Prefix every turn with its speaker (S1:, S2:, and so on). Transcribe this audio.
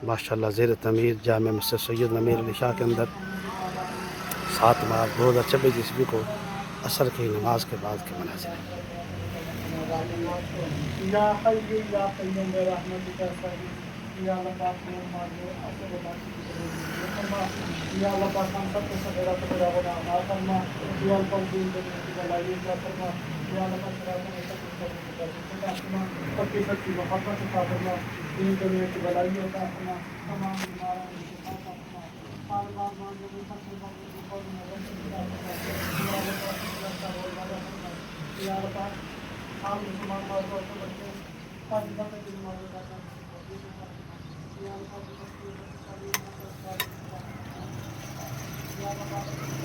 S1: ماشاءاللہ زیر تعمیر جامع مسجد سید امیر علی شاہ کے اندر 7 مارچ 2026 عیسوی کو عصر کی نماز کے بعد کے مناظر ہیں۔
S2: یا حی یا قیوم برحمتک استغیث، یا اللہ پاک کو مانگے اصل فرما، یا اللہ پاک ہم سب کو سمیرا سمیرا بنا عطا فرما، یا اللہ پاک دین دنیا کی بھلائی عطا فرما، یا اللہ پاک صراط المستقیم عطا فرما، سچی سچی محبت عطا فرما، دین دنیا کی بھلائی عطا فرما، تمام بیماروں کو شفا عطا فرما، ہر بار مانگے میں سب سے بڑی قول میں رسول عطا فرما، یا اللہ پاک صلی اللہ علیہ وسلم، یا اللہ پاک ہم مسلمان بھائی کو بچے پانچ باتیں کی نماز ادا کرنے کی توفیق عطا فرما، یا اللہ پاک بچے تعلیم حاصل کرنے کی توفیق عطا فرما، یا اللہ پاک